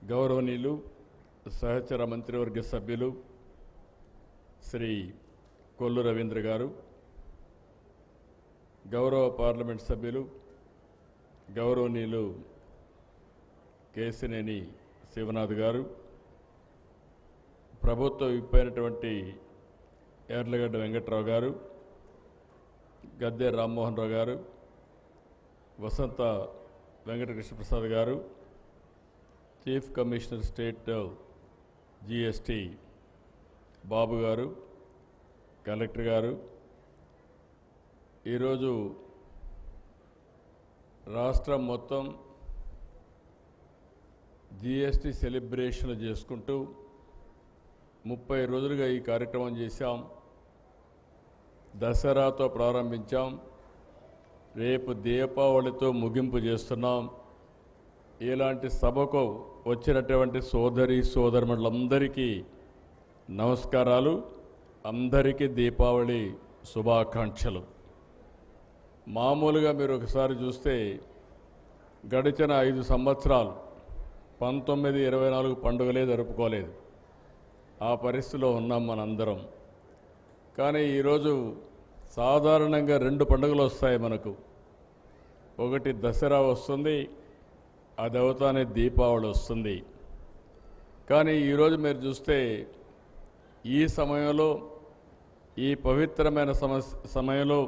గౌరవనీయులు సహచర మంత్రివర్గ సభ్యులు శ్రీ కొల్లు రవీంద్ర గారు, గౌరవ పార్లమెంట్ సభ్యులు గౌరవనీయులు కేశినేని శివనాథ్ గారు, ప్రభుత్వ విప్ అయినటువంటి యార్లగడ్డ వెంకట్రావు గారు, గద్దె రామ్మోహన్ రావు గారు, వసంత వెంకటకృష్ణప్రసాద్ గారు, చీఫ్ కమిషనర్ స్టేట్ జిఎస్టి బాబు గారు, కలెక్టర్ గారు, ఈరోజు రాష్ట్రం మొత్తం జిఎస్టి సెలబ్రేషన్లు చేసుకుంటూ 30 రోజులుగా ఈ కార్యక్రమం చేశాం. దసరాతో ప్రారంభించాం, రేపు దీపావళితో ముగింపు చేస్తున్నాం. ఇలాంటి సభకు వచ్చినటువంటి సోదరీమణులందరికీ నమస్కారాలు, అందరికీ దీపావళి శుభాకాంక్షలు. మామూలుగా మీరు ఒకసారి చూస్తే గడిచిన 5 సంవత్సరాలు 19, 24 పండుగలే జరుపుకోలేదు. ఆ పరిస్థితిలో ఉన్నాం మనందరం. కానీ ఈరోజు సాధారణంగా 2 పండుగలు వస్తాయి మనకు. ఒకటి దసరా వస్తుంది, అది అవుతానే దీపావళి వస్తుంది. కానీ ఈరోజు మీరు చూస్తే ఈ సమయంలో, ఈ పవిత్రమైన సమయంలో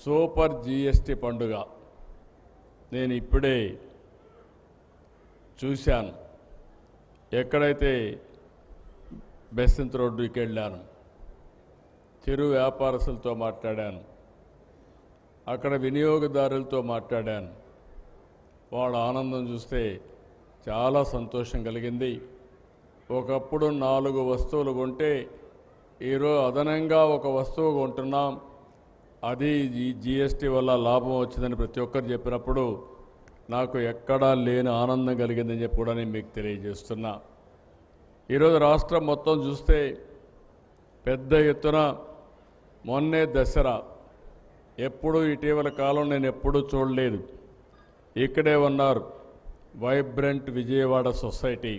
సూపర్ జిఎస్టి పండుగ నేను ఇప్పుడే చూశాను. ఎక్కడైతే బెసంత్ రోడ్డుకి వెళ్ళాను, చిరు వ్యాపారస్తులతో మాట్లాడాను, అక్కడ వినియోగదారులతో మాట్లాడాను. వాళ్ళ ఆనందం చూస్తే చాలా సంతోషం కలిగింది. ఒకప్పుడు 4 వస్తువులు కొంటే ఈరోజు అదనంగా ఒక వస్తువు కొంటున్నాం, అది ఈ జిఎస్టీ వల్ల లాభం వచ్చిందని ప్రతి ఒక్కరు చెప్పినప్పుడు నాకు ఎక్కడా లేని ఆనందం కలిగిందని చెప్పి కూడా నేను మీకు తెలియజేస్తున్నా. ఈరోజు రాష్ట్రం మొత్తం చూస్తే పెద్ద ఎత్తున, మొన్నే దసరా, ఎప్పుడూ ఇటీవల కాలం నేను ఎప్పుడూ చూడలేదు. ఇక్కడే ఉన్నారు వైబ్రెంట్ విజయవాడ సొసైటీ,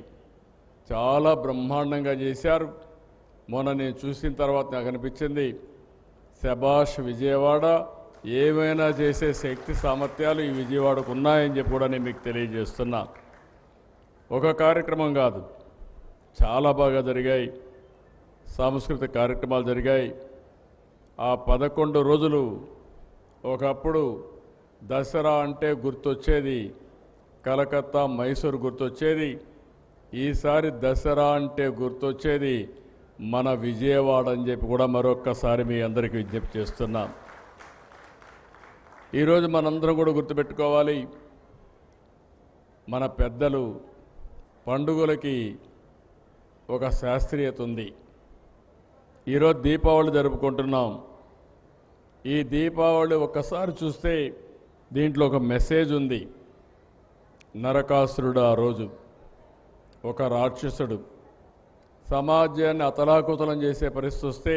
చాలా బ్రహ్మాండంగా చేశారు. మొన్న నేను చూసిన తర్వాత నాకు అనిపించింది, శభాష్ విజయవాడ, ఏమైనా చేసే శక్తి సామర్థ్యాలు ఈ విజయవాడకు ఉన్నాయని చెప్పి కూడా నేను మీకు తెలియజేస్తున్నా. ఒక కార్యక్రమం కాదు, చాలా బాగా జరిగాయి. సాంస్కృతిక కార్యక్రమాలు జరిగాయి. ఆ 11 రోజులు ఒకప్పుడు దసరా అంటే గుర్తొచ్చేది కలకత్తా, మైసూరు గుర్తొచ్చేది. ఈసారి దసరా అంటే గుర్తొచ్చేది మన విజయవాడ అని చెప్పి కూడా మరొక్కసారి మీ అందరికీ విజ్ఞప్తి చేస్తున్నాం. ఈరోజు మనందరం కూడా గుర్తుపెట్టుకోవాలి, మన పెద్దలు పండుగలకి ఒక శాస్త్రీయత ఉంది. ఈరోజు దీపావళి జరుపుకుంటున్నాం. ఈ దీపావళి ఒక్కసారి చూస్తే దీంట్లో ఒక మెసేజ్ ఉంది. నరకాసురుడు ఆ రోజు ఒక రాక్షసుడు సమాజాన్ని అతలాకుతలం చేసే పరిస్థితి వస్తే,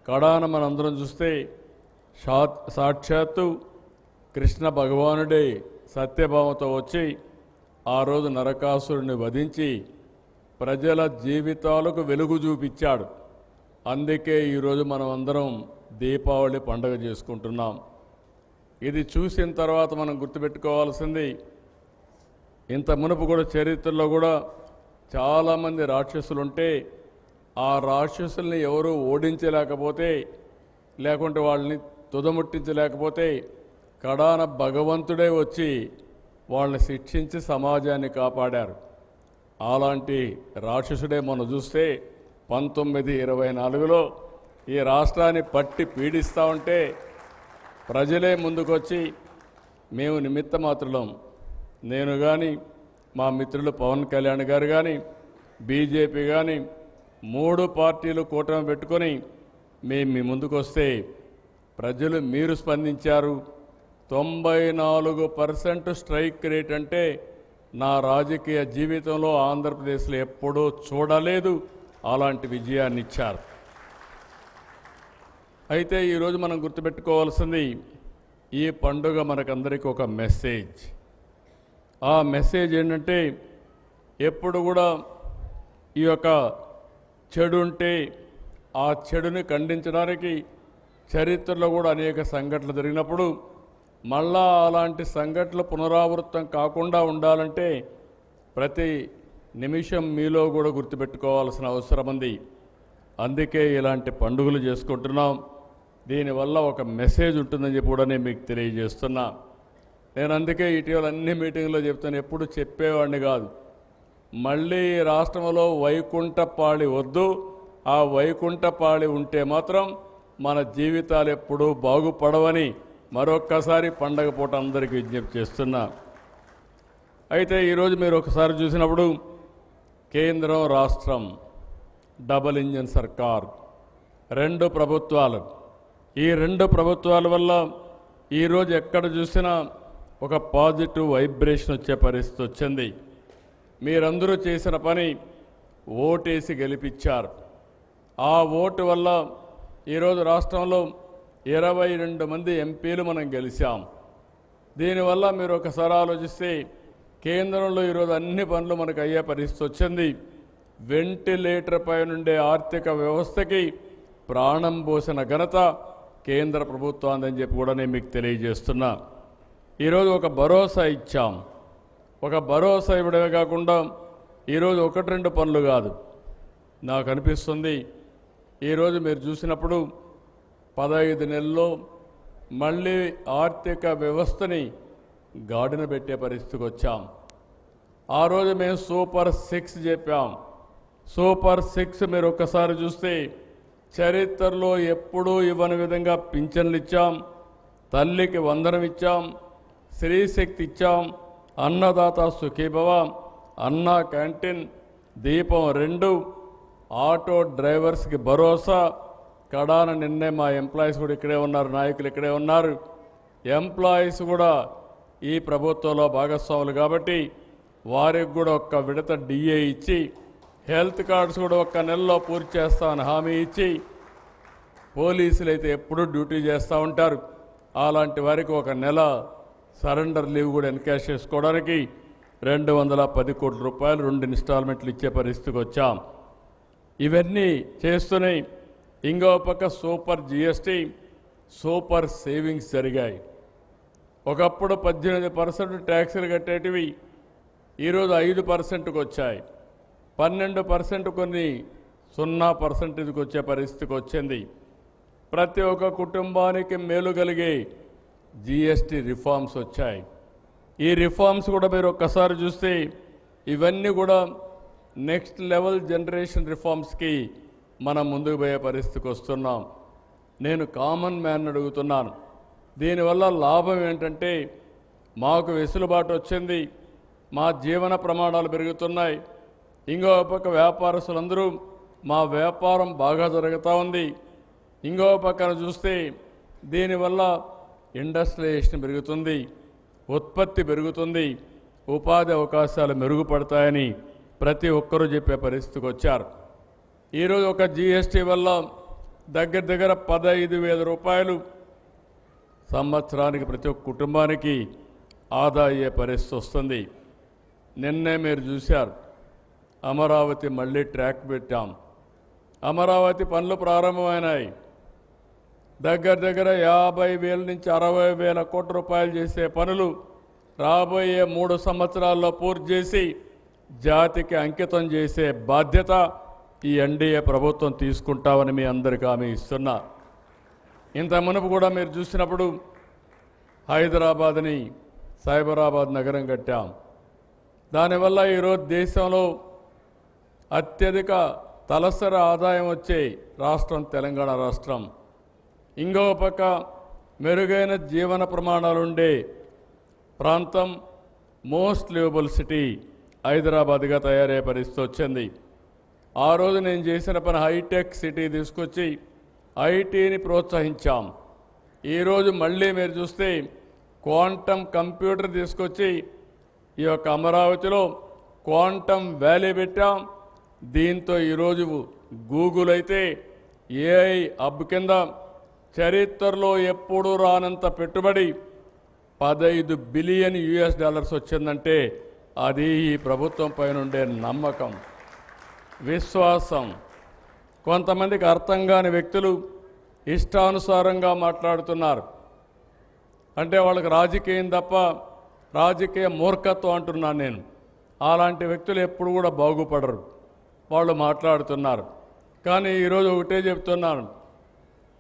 కడాన మనందరం చూస్తే సాక్షాత్తు కృష్ణ భగవానుడే సత్యభామతో వచ్చి ఆ రోజు నరకాసురుడిని వధించి ప్రజల జీవితాలకు వెలుగు చూపించాడు. అందుకే ఈరోజు మనం అందరం దీపావళి పండుగ చేసుకుంటున్నాం. ఇది చూసిన తర్వాత మనం గుర్తుపెట్టుకోవాల్సింది, ఇంత మునుపు కూడా చరిత్రలో కూడా చాలామంది రాక్షసులు ఉంటే ఆ రాక్షసుల్ని ఎవరూ ఓడించలేకపోతే, లేకుంటే వాళ్ళని తుదముట్టించలేకపోతే కడాన భగవంతుడే వచ్చి వాళ్ళని శిక్షించి సమాజాన్ని కాపాడారు. అలాంటి రాక్షసుడే మనం చూస్తే 1924లో ఈ రాష్ట్రాన్ని పట్టి పీడిస్తూ ఉంటే ప్రజలే ముందుకొచ్చి మేము నిమిత్త మాత్రులం, నేను కానీ, మా మిత్రులు పవన్ కళ్యాణ్ గారు కానీ, బీజేపీ కానీ, 3 పార్టీలు కూటమి పెట్టుకొని మేము మీ ముందుకు వస్తే ప్రజలు మీరు స్పందించారు. 94% స్ట్రైక్ రేట్ అంటే నా రాజకీయ జీవితంలో ఆంధ్రప్రదేశ్లో ఎప్పుడూ చూడలేదు. అలాంటి విజయాన్ని ఇచ్చారు. అయితే ఈరోజు మనం గుర్తుపెట్టుకోవాల్సింది, ఈ పండుగ మనకందరికీ ఒక మెసేజ్. ఆ మెసేజ్ ఏంటంటే ఎప్పుడు కూడా ఈ యొక్క చెడు ఉంటే ఆ చెడుని ఖండించడానికి చరిత్రలో కూడా అనేక సంఘటనలు జరిగినప్పుడు మళ్ళా అలాంటి సంఘటనలు పునరావృతం కాకుండా ఉండాలంటే ప్రతి నిమిషం మీలో కూడా గుర్తుపెట్టుకోవాల్సిన అవసరం ఉంది. అందుకే ఇలాంటి పండుగలు చేసుకుంటున్నాం. దీనివల్ల ఒక మెసేజ్ ఉంటుందని చెప్పి కూడా నేను మీకు తెలియజేస్తున్నా. నేను అందుకే ఇటీవల అన్ని మీటింగ్లో చెప్తాను, ఎప్పుడు చెప్పేవాడిని కాదు. మళ్ళీ రాష్ట్రంలో వైకుంఠపాళి వద్దు. ఆ వైకుంఠపాళి ఉంటే మాత్రం మన జీవితాలు ఎప్పుడూ బాగుపడవని మరొక్కసారి పండగ పూట అందరికీ విజ్ఞప్తి చేస్తున్నా. అయితే ఈరోజు మీరు ఒకసారి చూసినప్పుడు కేంద్రం రాష్ట్రం డబుల్ ఇంజిన్ సర్కార్, రెండు ప్రభుత్వాలు, ఈ రెండు ప్రభుత్వాల వల్ల ఈరోజు ఎక్కడ చూసినా ఒక పాజిటివ్ వైబ్రేషన్ వచ్చే పరిస్థితి వచ్చింది. మీరందరూ చేసిన పని ఓటేసి గెలిపించారు. ఆ ఓటు వల్ల ఈరోజు రాష్ట్రంలో 22 మంది ఎంపీలు మనం గెలిచాం. దీనివల్ల మీరు ఒకసారి ఆలోచిస్తే కేంద్రంలో ఈరోజు అన్ని పనులు మనకు అయ్యే పరిస్థితి వచ్చింది. వెంటిలేటర్ పై నుండే ఆర్థిక వ్యవస్థకి ప్రాణం పోసిన ఘనత కేంద్ర ప్రభుత్వాన్ని చెప్పి కూడా నేను మీకు తెలియజేస్తున్నా. ఈరోజు ఒక భరోసా ఇచ్చాం. ఒక భరోసా ఇవ్వడమే కాకుండా ఈరోజు 1-2 పనులు కాదు, నాకు అనిపిస్తుంది ఈరోజు మీరు చూసినప్పుడు 15 నెలల్లో మళ్ళీ ఆర్థిక వ్యవస్థని గాడిన పెట్టే పరిస్థితికి వచ్చాం. ఆ రోజు మేము సూపర్ 6 చెప్పాం. సూపర్ 6 మీరు ఒక్కసారి చూస్తే చరిత్రలో ఎప్పుడూ ఇవ్వని విధంగా పింఛన్లు ఇచ్చాం, తల్లికి వందనం ఇచ్చాం, స్త్రీశక్తి ఇచ్చాం, అన్నదాత సుఖీభవ, అన్న క్యాంటీన్, దీపం 2, ఆటో డ్రైవర్స్కి భరోసా, కడాన నిన్నే మా ఎంప్లాయీస్ కూడా ఇక్కడే ఉన్నారు, నాయకులు ఇక్కడే ఉన్నారు. ఎంప్లాయీస్ కూడా ఈ ప్రభుత్వంలో భాగస్వాములు కాబట్టి వారికి కూడా ఒక్క విడత డిఏ ఇచ్చి, హెల్త్ కార్డ్స్ కూడా ఒక్క నెలలో పూర్తి చేస్తామని హామీ ఇచ్చి, పోలీసులు అయితే ఎప్పుడూ డ్యూటీ చేస్తూ ఉంటారు, అలాంటి వారికి ఒక నెల సరెండర్ లీవ్ కూడా ఎన్కాష్ చేసుకోవడానికి 210 కోట్ల రూపాయలు 2 ఇన్స్టాల్మెంట్లు ఇచ్చే పరిస్థితికి వచ్చాం. ఇవన్నీ చేస్తున్నాయి. ఇంకో పక్క సూపర్ జిఎస్టీ, సూపర్ సేవింగ్స్ జరిగాయి. ఒకప్పుడు 18% ట్యాక్సులు కట్టేటివి ఈరోజు 5%కు వచ్చాయి. 12% కొన్ని 0%కి వచ్చే పరిస్థితికి వచ్చింది. ప్రతి ఒక్క కుటుంబానికి మేలు కలిగే జిఎస్టీ రిఫార్మ్స్ వచ్చాయి. ఈ రిఫార్మ్స్ కూడా మీరు ఒక్కసారి చూస్తే ఇవన్నీ కూడా నెక్స్ట్ లెవెల్ జనరేషన్ రిఫార్మ్స్కి మనం ముందుకు పోయే పరిస్థితికి వస్తున్నాం. నేను కామన్ మ్యాన్ అడుగుతున్నాను, దీనివల్ల లాభం ఏంటంటే మాకు వెసులుబాటు వచ్చింది, మా జీవన ప్రమాణాలు పెరుగుతున్నాయి. ఇంకో పక్క వ్యాపారస్తులందరూ మా వ్యాపారం బాగా జరుగుతూ ఉంది. ఇంకో పక్కన చూస్తే దీనివల్ల ఇండస్ట్రియలైజేషన్ పెరుగుతుంది, ఉత్పత్తి పెరుగుతుంది, ఉపాధి అవకాశాలు మెరుగుపడతాయని ప్రతి ఒక్కరూ చెప్పే పరిస్థితికి వచ్చారు. ఈరోజు ఒక జిఎస్టీ వల్ల దగ్గర 15,000 రూపాయలు సంవత్సరానికి ప్రతి ఒక్క కుటుంబానికి ఆదా అయ్యే పరిస్థితి వస్తుంది. నిన్నే మీరు చూశారు, అమరావతి మళ్ళీ ట్రాక్ పెట్టాం. అమరావతి పనులు ప్రారంభమైనాయి. దగ్గర 50,000 నుంచి 60,000 కోట్ల రూపాయలు చేసే పనులు రాబోయే 3 సంవత్సరాల్లో పూర్తి చేసి జాతికి అంకితం చేసే బాధ్యత ఈ ఎన్డీఏ ప్రభుత్వం తీసుకుంటామని మీ అందరికీ హామీ ఇస్తున్నా. ఇంత మునుపు కూడా మీరు చూసినప్పుడు హైదరాబాద్ని సైబరాబాద్ నగరం కట్టాం. దానివల్ల ఈరోజు దేశంలో అత్యధిక తలసరి ఆదాయం వచ్చే రాష్ట్రం తెలంగాణ రాష్ట్రం. ఇంకో పక్క మెరుగైన జీవన ప్రమాణాలు ఉండే ప్రాంతం, మోస్ట్ లివబుల్ సిటీ హైదరాబాద్గా తయారయ్యే పరిస్థితి వచ్చింది. ఆ రోజు నేను చేసిన పని హైటెక్ సిటీ తీసుకొచ్చి ఐటీని ప్రోత్సహించాం. ఈరోజు మళ్ళీ మీరు చూస్తే క్వాంటమ్ కంప్యూటర్ తీసుకొచ్చి ఈ యొక్క అమరావతిలో క్వాంటమ్ వ్యాలీ పెట్టాం. దీంతో ఈరోజు గూగుల్ అయితే ఏఐ హబ్ కింద చరిత్రలో ఎప్పుడూ రానంత పెట్టుబడి $15 బిలియన్ వచ్చిందంటే అది ఈ ప్రభుత్వం పైన ఉండే నమ్మకం, విశ్వాసం. కొంతమందికి అర్థం కాని వ్యక్తులు ఇష్టానుసారంగా మాట్లాడుతున్నారు. అంటే వాళ్ళకి రాజకీయం తప్ప రాజకీయ మూర్ఖత్వం అంటున్నాను నేను. అలాంటి వ్యక్తులు ఎప్పుడు కూడా బాగుపడరు. వాళ్ళు మాట్లాడుతున్నారు. కానీ ఈరోజు ఒకటే చెప్తున్నాను,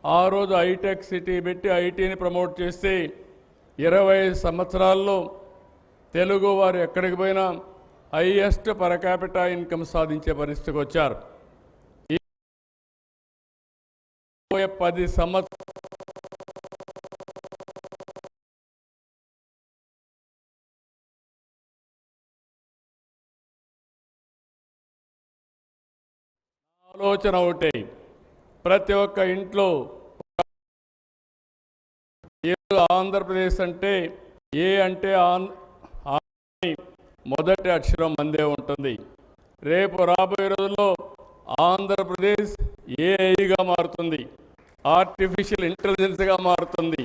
ఆ రోజు హైటెక్ సిటీ పెట్టి ఐటీని ప్రమోట్ చేస్తే 25 సంవత్సరాల్లో తెలుగు వారు ఎక్కడికి పోయినా హైయెస్ట్ పర్ క్యాపిటా ఇన్కమ్ సాధించే పరిస్థితికి వచ్చారు. ఈ 10 సంవత్సరాలు ఆలోచన ఒకటే, ప్రతి ఒక్క ఇంట్లో ఆంధ్రప్రదేశ్ అంటే ఏ అంటే మొదటి అక్షరం మందే ఉంటుంది. రేపు రాబోయే రోజుల్లో ఆంధ్రప్రదేశ్ ఏఐగా మారుతుంది, ఆర్టిఫిషియల్ ఇంటెలిజెన్స్గా మారుతుంది.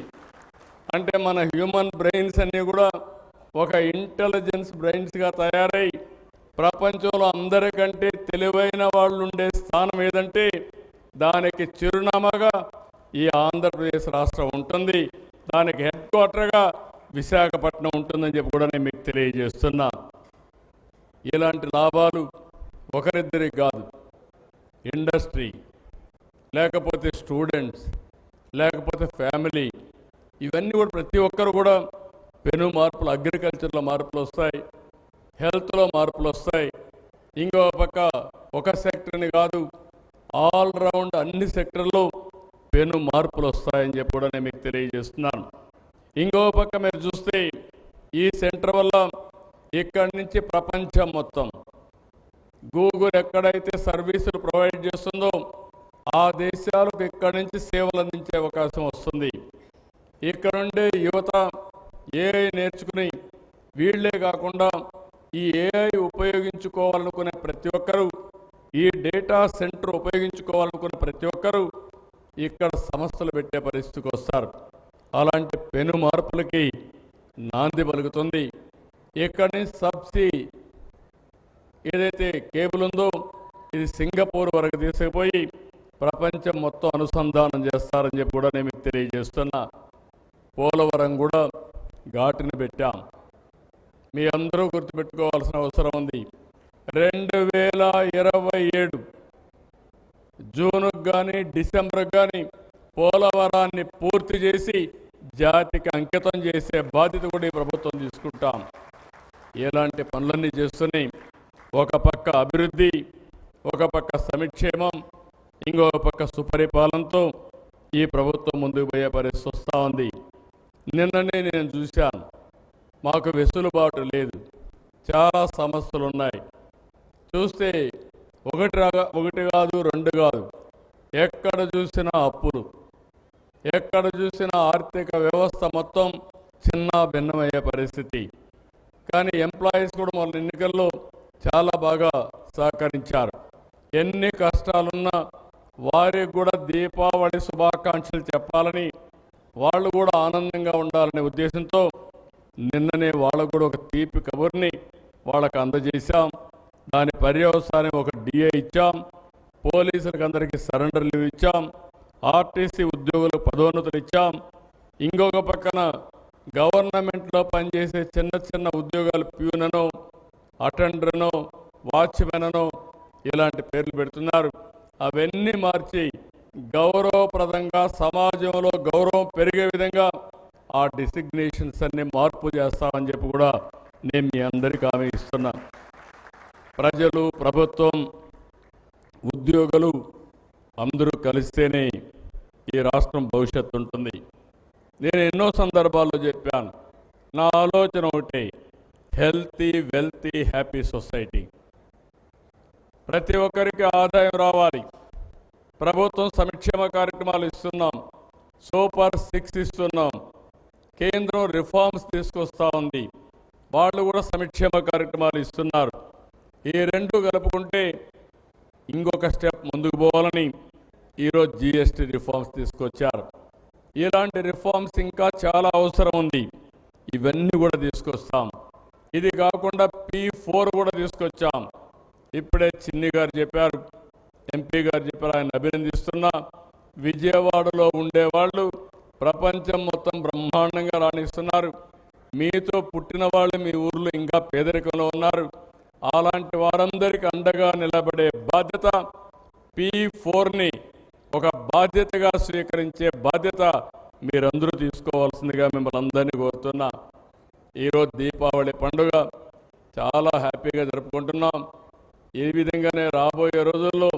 అంటే మన హ్యూమన్ బ్రెయిన్స్ అన్నీ కూడా ఒక ఇంటెలిజెన్స్ బ్రెయిన్స్గా తయారై ప్రపంచంలో అందరికంటే తెలివైన వాళ్ళు ఉండే స్థానం ఏదంటే దానికి చిరునామాగా ఈ ఆంధ్రప్రదేశ్ రాష్ట్రం ఉంటుంది. దానికి హెడ్ క్వార్టర్గా విశాఖపట్నం ఉంటుందని చెప్పి కూడా నేను మీకు తెలియజేస్తున్నా. ఇలాంటి లాభాలు ఒకరిద్దరికి కాదు, ఇండస్ట్రీ, లేకపోతే స్టూడెంట్స్, లేకపోతే ఫ్యామిలీ, ఇవన్నీ కూడా ప్రతి ఒక్కరు కూడా పెను మార్పులు, అగ్రికల్చర్లో మార్పులు వస్తాయి, హెల్త్లో మార్పులు వస్తాయి. ఇంకో పక్క ఒక సెక్టర్ని కాదు, ఆల్రౌండ్ అన్ని సెక్టర్లో పెను మార్పులు వస్తాయని చెప్పి కూడా నేను మీకు తెలియజేస్తున్నాను. ఇంకో పక్క మీరు చూస్తే ఈ సెంటర్ వల్ల ఇక్కడి నుంచి ప్రపంచం మొత్తం గూగుల్ ఎక్కడైతే సర్వీసులు ప్రొవైడ్ చేస్తుందో ఆ దేశాలకు ఇక్కడి నుంచి సేవలు అందించే అవకాశం వస్తుంది. ఇక్కడ ఉండే యువత ఏఐ నేర్చుకుని వీళ్లే కాకుండా ఈ ఏఐ ఉపయోగించుకోవాలనుకునే ప్రతి ఒక్కరూ, ఈ డేటా సెంటర్ ఉపయోగించుకోవాలనుకునే ప్రతి ఒక్కరూ ఇక్కడ సంస్థలు పెట్టే పరిస్థితికి వస్తారు. అలాంటి పెను మార్పులకి నాంది పలుకుతుంది. ఇక్కడి నుంచి సబ్సీ ఏదైతే కేబుల్ ఉందో ఇది సింగపూర్ వరకు తీసుకుపోయి ప్రపంచం మొత్తం అనుసంధానం చేస్తారని చెప్పి కూడా నేను మీకు తెలియజేస్తున్నా. పోలవరం కూడా ఘాటుని పెట్టాం. మీ అందరూ గుర్తుపెట్టుకోవాల్సిన అవసరం ఉంది. 2027 జూన్కు కానీ డిసెంబర్కి కానీ పోలవరాన్ని పూర్తి చేసి జాతికి అంకితం చేసే బాధ్యత కూడా ఈ ప్రభుత్వం తీసుకుంటాం. ఇలాంటి పనులన్నీ చేస్తూనే ఒక పక్క అభివృద్ధి, ఒక పక్క సంక్షేమం, ఇంకొక పక్క సుపరిపాలనతో ఈ ప్రభుత్వం ముందుకు పోయే పరిస్థితి వస్తూ ఉంది. నిన్ననే నేను చూశాను, మాకు వెసులుబాటు లేదు, చాలా సమస్యలు ఉన్నాయి. చూస్తే ఒకటి కాదు, రెండు కాదు, ఎక్కడ చూసినా అప్పులు, ఎక్కడ చూసినా ఆర్థిక వ్యవస్థ మొత్తం చిన్న భిన్నమయ్యే పరిస్థితి. కానీ ఎంప్లాయీస్ కూడా మొన్న ఎన్నికల్లో చాలా బాగా సహకరించారు. ఎన్ని కష్టాలున్నా వారికి కూడా దీపావళి శుభాకాంక్షలు చెప్పాలని, వాళ్ళు కూడా ఆనందంగా ఉండాలనే ఉద్దేశంతో నిన్ననే వాళ్ళకు కూడా ఒక తీపి కబుర్ని వాళ్ళకు అందజేశాం. దాని పర్యవసానం ఒక డిఏ ఇచ్చాం, పోలీసులకు అందరికీ సరెండర్ లీవ్ ఇచ్చాం, ఆర్టీసీ ఉద్యోగులకు పదోన్నతులు ఇచ్చాం. ఇంకొక పక్కన గవర్నమెంట్లో పనిచేసే చిన్న చిన్న ఉద్యోగాలు ప్యూననో, అటెండర్నో, వాచ్మెననో ఇలాంటి పేర్లు పెడుతున్నారు. అవన్నీ మార్చి గౌరవప్రదంగా సమాజంలో గౌరవం పెరిగే విధంగా ఆ డిసిగ్నేషన్స్ అన్ని మార్పు చేస్తామని చెప్పి కూడా నేను మీ అందరికీ హామీ ఇస్తున్నా. ప్రజలు, ప్రభుత్వం, ఉద్యోగులు అందరూ కలిస్తేనే ఈ రాష్ట్రం భవిష్యత్తు ఉంటుంది. నేను ఎన్నో సందర్భాల్లో చెప్పాను, నా ఆలోచన ఒకటే, హెల్తీ, వెల్తీ, హ్యాపీ సొసైటీ. ప్రతి ఒక్కరికి ఆదాయం రావాలి. ప్రభుత్వం సంక్షేమ కార్యక్రమాలు ఇస్తున్నాం, సూపర్ 6 ఇస్తున్నాం, కేంద్రం రిఫార్మ్స్ తీసుకొస్తా ఉంది, వాళ్ళు కూడా సంక్షేమ కార్యక్రమాలు ఇస్తున్నారు. ఈ రెండు కలుపుకుంటే ఇంకొక స్టెప్ ముందుకు పోవాలని ఈరోజు జిఎస్టీ రిఫార్మ్స్ తీసుకొచ్చారు. ఇలాంటి రిఫార్మ్స్ ఇంకా చాలా అవసరం ఉంది. ఇవన్నీ కూడా తీసుకొస్తాం. ఇది కాకుండా P4 కూడా తీసుకొచ్చాం. ఇప్పుడే చిన్ని గారు చెప్పారు, ఎంపీ గారు చెప్పారు, ఆయన అభినందిస్తున్నా. విజయవాడలో ఉండేవాళ్ళు ప్రపంచం మొత్తం బ్రహ్మాండంగా రాణిస్తున్నారు. మీతో పుట్టిన వాళ్ళు మీ ఊర్లో ఇంకా పేదరికంలో ఉన్నారు. అలాంటి వారందరికీ అండగా నిలబడే బాధ్యత P4ని ఒక బాధ్యతగా స్వీకరించే బాధ్యత మీరందరూ తీసుకోవాల్సిందిగా మిమ్మల్ని అందరినీ కోరుతున్నా. ఈరోజు దీపావళి పండుగ చాలా హ్యాపీగా జరుపుకుంటున్నాం. ఈ విధంగానే రాబోయే రోజుల్లో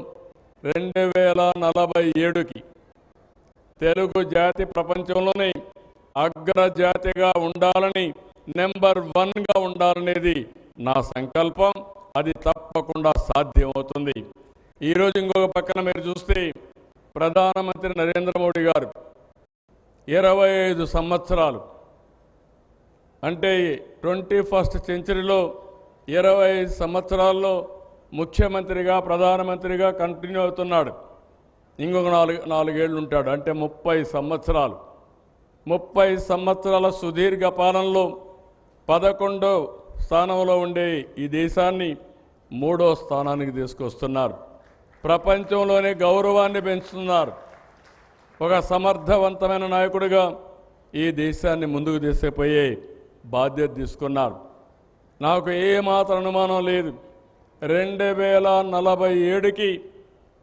2047కి తెలుగు జాతి ప్రపంచంలోనే అగ్రజాతిగా ఉండాలని, నెంబర్ 1గా ఉండాలనేది నా సంకల్పం. అది తప్పకుండా సాధ్యమవుతుంది. ఈరోజు ఇంకొక పక్కన మీరు చూస్తే ప్రధానమంత్రి నరేంద్ర మోడీ గారు 25 సంవత్సరాలు అంటే 21st సెంచరీలో 25 సంవత్సరాల్లో ముఖ్యమంత్రిగా ప్రధానమంత్రిగా కంటిన్యూ అవుతున్నాడు. ఇంకొక నాలుగేళ్ళు ఉంటాడు, అంటే 30 సంవత్సరాలు. 30 సంవత్సరాల సుదీర్ఘ పాలనలో 11వ స్థానంలో ఉండే ఈ దేశాన్ని 3వ స్థానానికి తీసుకొస్తున్నారు. ప్రపంచంలోనే గౌరవాన్ని పెంచుతున్నారు. ఒక సమర్థవంతమైన నాయకుడిగా ఈ దేశాన్ని ముందుకు తీసుకుపోయే బాధ్యత తీసుకున్నారు. నాకు ఏమాత్రం అనుమానం లేదు, 2047కి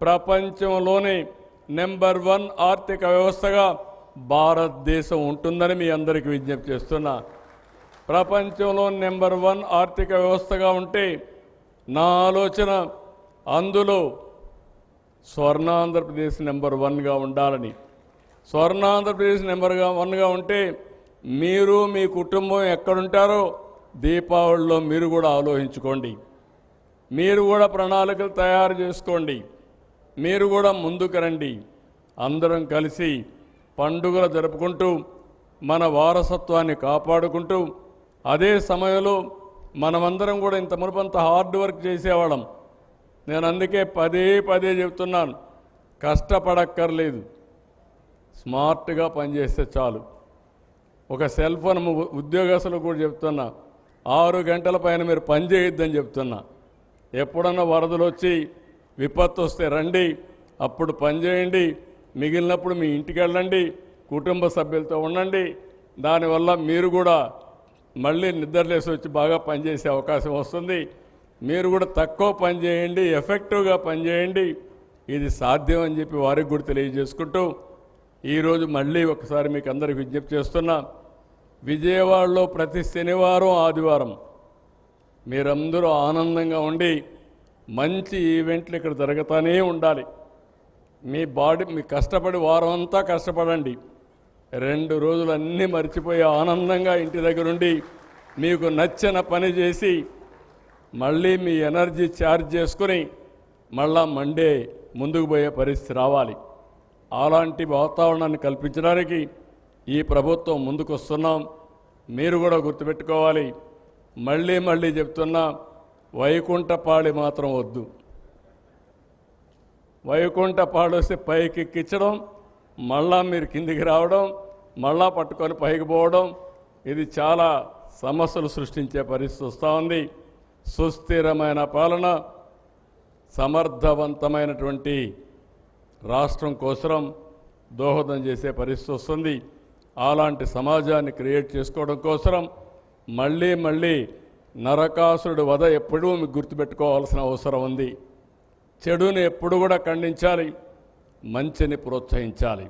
ప్రపంచంలోనే నెంబర్ 1 ఆర్థిక వ్యవస్థగా భారతదేశం ఉంటుందని మీ అందరికీ విజ్ఞప్తి చేస్తున్నా. ప్రపంచంలో నెంబర్ 1 ఆర్థిక వ్యవస్థగా ఉంటే నా ఆలోచన అందులో స్వర్ణాంధ్రప్రదేశ్ నెంబర్ 1గా ఉండాలని. స్వర్ణాంధ్రప్రదేశ్ నెంబర్ 1గా ఉంటే మీరు మీ కుటుంబం ఎక్కడుంటారో దీపావళిలో మీరు కూడా ఆలోచించుకోండి. మీరు కూడా ప్రణాళికలు తయారు చేసుకోండి. మీరు కూడా ముందుకు రండి. అందరం కలిసి పండుగలు జరుపుకుంటూ మన వారసత్వాన్ని కాపాడుకుంటూ అదే సమయంలో మనమందరం కూడా ఇంత మునుపంత హార్డ్ వర్క్ చేసేవాళ్ళం. నేను అందుకే పదే చెప్తున్నాను, కష్టపడక్కర్లేదు, స్మార్ట్గా పనిచేస్తే చాలు. ఒక సెల్ ఫోన్ ఉద్యోగస్తులకు కూడా చెప్తున్నా, 6 గంటల పైన మీరు పని చేయొద్దని చెప్తున్నా. ఎప్పుడన్నా వరదలు వచ్చి విపత్తు వస్తే రండి, అప్పుడు పని చేయండి. మిగిలినప్పుడు మీ ఇంటికి వెళ్ళండి, కుటుంబ సభ్యులతో ఉండండి. దానివల్ల మీరు కూడా మళ్ళీ నిద్రలేసి వచ్చి బాగా పనిచేసే అవకాశం వస్తుంది. మీరు కూడా తక్కువ పని చేయండి, ఎఫెక్టివ్గా పనిచేయండి. ఇది సాధ్యం అని చెప్పి వారికి కూడా తెలియజేసుకుంటూ ఈరోజు మళ్ళీ ఒకసారి మీకు అందరికి విజ్ఞప్తి చేస్తున్నా. విజయవాడలో ప్రతి శనివారం ఆదివారం మీరందరూ ఆనందంగా ఉండి మంచి ఈవెంట్లు ఇక్కడ జరుగుతూనే ఉండాలి. మీ కష్టపడి వారం అంతా కష్టపడండి. 2 రోజులు అన్నీ మర్చిపోయి ఆనందంగా ఇంటి దగ్గరుండి మీకు నచ్చిన పని చేసి మళ్ళీ మీ ఎనర్జీ ఛార్జ్ చేసుకుని మళ్ళా మండే ముందుకు పోయే పరిస్థితి రావాలి. అలాంటి వాతావరణాన్ని కల్పించడానికి ఈ ప్రభుత్వం ముందుకు వస్తున్నాం. మీరు కూడా గుర్తుపెట్టుకోవాలి, మళ్ళీ చెప్తున్నా, వైకుంఠపాళి మాత్రం వద్దు. వైకుంఠపాళి వస్తే పైకి ఎక్కించడం, మళ్ళా మీరు కిందికి రావడం, మళ్ళా పట్టుకొని పైకి పోవడం, ఇది చాలా సమస్యలు సృష్టించే పరిస్థితి వస్తూ ఉంది. సుస్థిరమైన పాలన, సమర్థవంతమైనటువంటి రాష్ట్రం కోసం దోహదం చేసే పరిస్థితి వస్తుంది. అలాంటి సమాజాన్ని క్రియేట్ చేసుకోవడం కోసం మళ్ళీ నరకాసురుడి వధ ఎప్పుడూ మీకు గుర్తుపెట్టుకోవాల్సిన అవసరం ఉంది. చెడుని ఎప్పుడు కూడా ఖండించాలి, మంచిని ప్రోత్సహించాలి.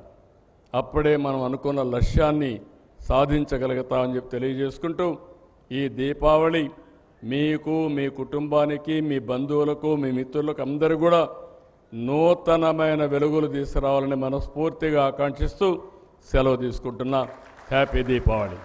అప్పుడే మనం అనుకున్న లక్ష్యాన్ని సాధించగలుగుతామని చెప్పి తెలియజేసుకుంటూ ఈ దీపావళి మీకు, మీ కుటుంబానికి, మీ బంధువులకు, మీ మిత్రులకు అందరూ కూడా నూతనమైన వెలుగులు తీసుకురావాలని మనస్ఫూర్తిగా ఆకాంక్షిస్తూ సెలవు తీసుకుంటున్నా. హ్యాపీ దీపావళి.